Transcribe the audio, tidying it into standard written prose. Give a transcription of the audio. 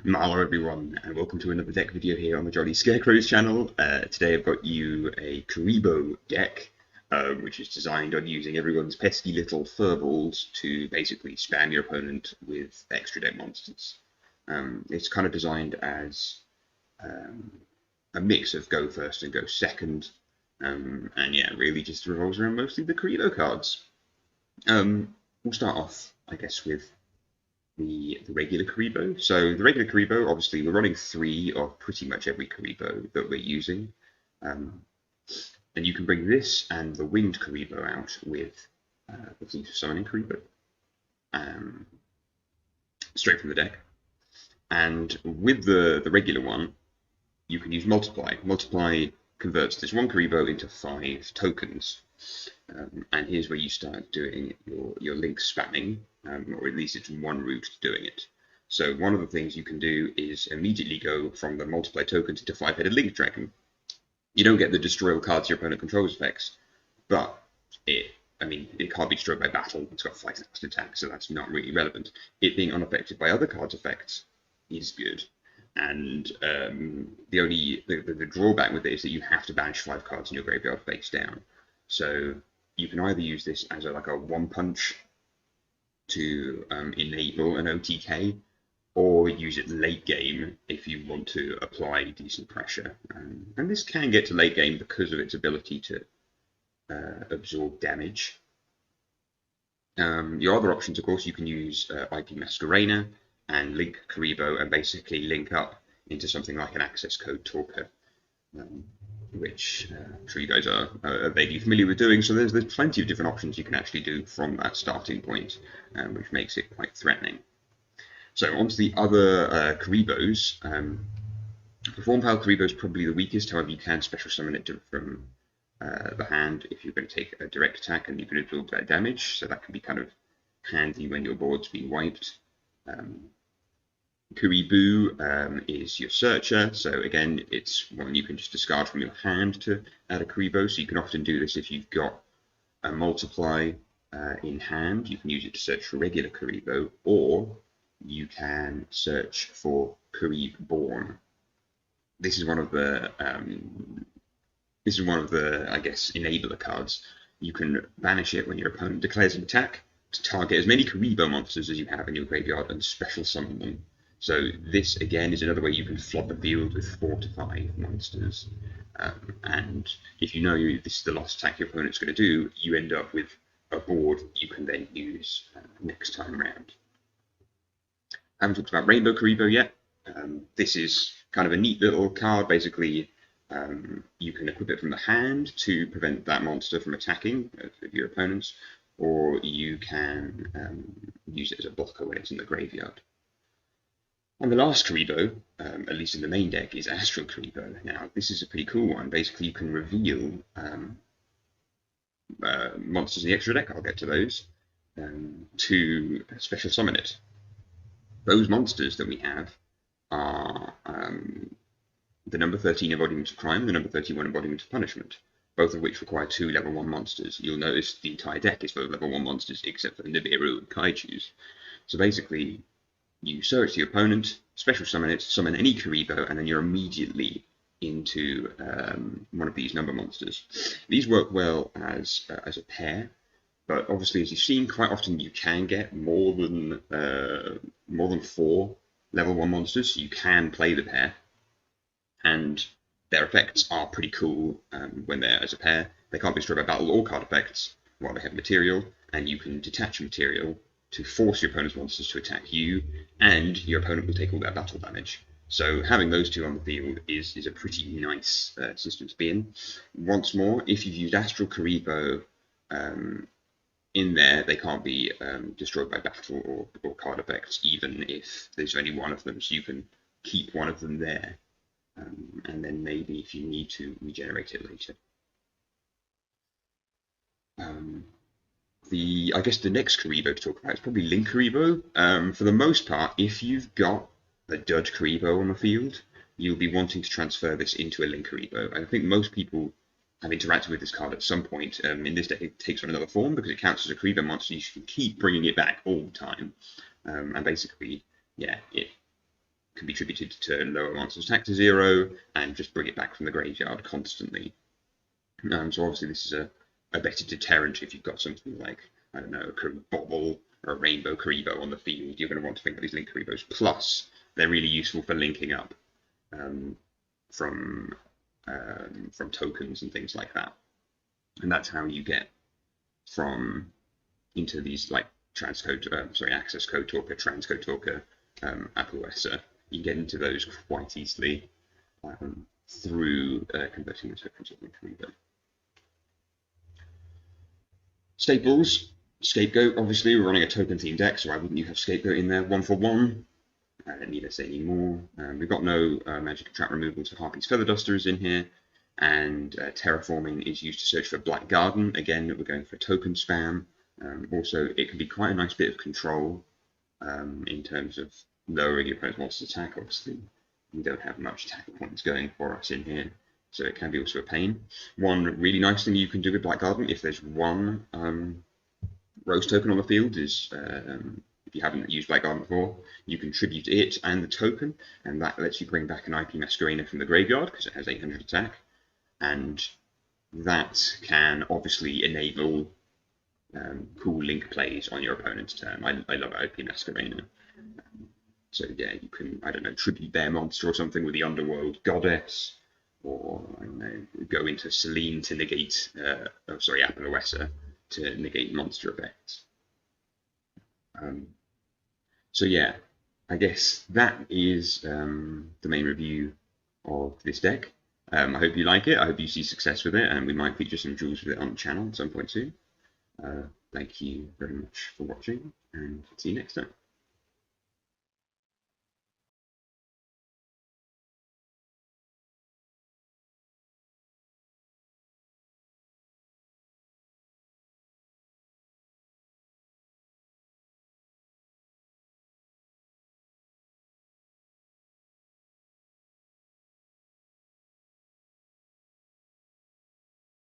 Hello everyone, and welcome to another deck video here on the Jolly Scarecrows channel. Today I've got you a Kuriboh deck, which is designed on using everyone's pesky little furballs to basically spam your opponent with extra deck monsters. It's kind of designed as a mix of go first and go second, and yeah, really just revolves around mostly the Kuriboh cards. We'll start off, I guess, with the regular Kuriboh. So the regular Kuriboh, obviously, we're running 3 of pretty much every Kuriboh that we're using. And you can bring this and the winged Kuriboh out with the Thief Summoning Kuriboh straight from the deck. And with the regular one, you can use Multiply. Multiply converts this one Kuriboh into 5 tokens. And here's where you start doing your link spamming, or at least it's one route to doing it. So one of the things you can do is immediately go from the multiply tokens into 5-headed link dragon. You don't get the destroy all cards your opponent controls effects, but it can't be destroyed by battle. It's got 5,000 attack, so that's not really relevant. It being unaffected by other cards' effects is good. And the drawback with it is that you have to banish 5 cards in your graveyard face down. So you can either use this as like a one punch to enable an OTK, or use it late game if you want to apply decent pressure. And this can get to late game because of its ability to absorb damage. Your other options, of course, you can use IP Masquerena and link Kuriboh and basically link up into something like an access code talker. Which I'm sure you guys are vaguely familiar with doing. So there's plenty of different options you can actually do from that starting point, which makes it quite threatening. So onto the other Kuribohs. Perform Pile Kuriboh is probably the weakest. However, you can special summon it from the hand if you're going to take a direct attack, and you can absorb that damage. So that can be kind of handy when your board's been wiped. Kuriboh is your searcher, so again, it's one you can just discard from your hand to add a Kuriboh. So you can often do this if you've got a multiply in hand. You can use it to search for regular Kuriboh, or you can search for Kuriboh. This is one of the I guess enabler cards. You can banish it when your opponent declares an attack to target as many Kuriboh monsters as you have in your graveyard and special summon them. So this, again, is another way you can flood the field with 4 to 5 monsters. And if you know this is the last attack your opponent's going to do, you end up with a board you can then use next time around. I haven't talked about Rainbow Kuriboh yet. This is kind of a neat little card. Basically, you can equip it from the hand to prevent that monster from attacking your opponents, or you can use it as a blocker when it's in the graveyard. And the last Kuriboh, at least in the main deck, is Astral Kuribo. Now, this is a pretty cool one. Basically, you can reveal monsters in the extra deck, I'll get to those, to special summon it. Those monsters that we have are the number 13 embodiment of crime and the number 31 embodiment of punishment, both of which require 2 level 1 monsters. You'll notice the entire deck is full of level 1 monsters except for the Nibiru and Kaijus. So basically, you search the opponent, special summon it, summon any Kuriboh, and then you're immediately into one of these number monsters. These work well as a pair, but obviously, as you've seen, quite often you can get more than 4 level 1 monsters, so you can play the pair, and their effects are pretty cool when they're as a pair. They can't be destroyed by battle or card effects while they have material, and you can detach material to force your opponent's monsters to attack you, and your opponent will take all that battle damage. So having those 2 on the field is a pretty nice system to be in. Once more, if you've used Astral Kuribo in there, they can't be destroyed by battle or card effects, even if there's only one of them, so you can keep one of them there, and then maybe if you need to, regenerate it later. I guess the next Kuriboh to talk about is probably Link Kuriboh. For the most part, if you've got a dud Kuriboh on the field, you'll be wanting to transfer this into a Link Kuriboh. And I think most people have interacted with this card at some point. In this deck, it takes on another form because it counts as a Kuriboh monster. You can keep bringing it back all the time. And basically, yeah, it can be attributed to lower monsters attack to 0 and just bring it back from the graveyard constantly. So obviously this is a better deterrent if you've got something like, I don't know, a Kuriboh or a Rainbow Kuribo on the field. You're going to want to think of these link Kuribos. Plus, they're really useful for linking up from tokens and things like that. And that's how you get from into these like access code talker, transcode talker, Appaloosa. You get into those quite easily through converting the tokens of Kuriboh. Staples, Scapegoat. Obviously, we're running a token-themed deck, so why wouldn't you have Scapegoat in there 1-for-1? I don't need to say any more. We've got no magic and trap removal, so Harpy's Feather Duster is in here. And Terraforming is used to search for Black Garden. Again, we're going for token spam. Also, it can be quite a nice bit of control in terms of lowering your opponent's monster's attack. Obviously, we don't have much attack points going for us in here, so it can be also a pain. One really nice thing you can do with Black Garden, if there's one Rose token on the field, is if you haven't used Black Garden before, you can tribute it and the token, and that lets you bring back an IP Masquerena from the graveyard because it has 800 attack, and that can obviously enable cool link plays on your opponent's turn. I love IP Masquerena. So yeah, you can, I don't know, tribute their monster or something with the Underworld Goddess, or I don't know, go into Selene to negate, Appaloosa to negate monster effects. So yeah, I guess that is the main review of this deck. I hope you like it. I hope you see success with it, and we might feature some duels with it on the channel at some point soon. Thank you very much for watching, and see you next time.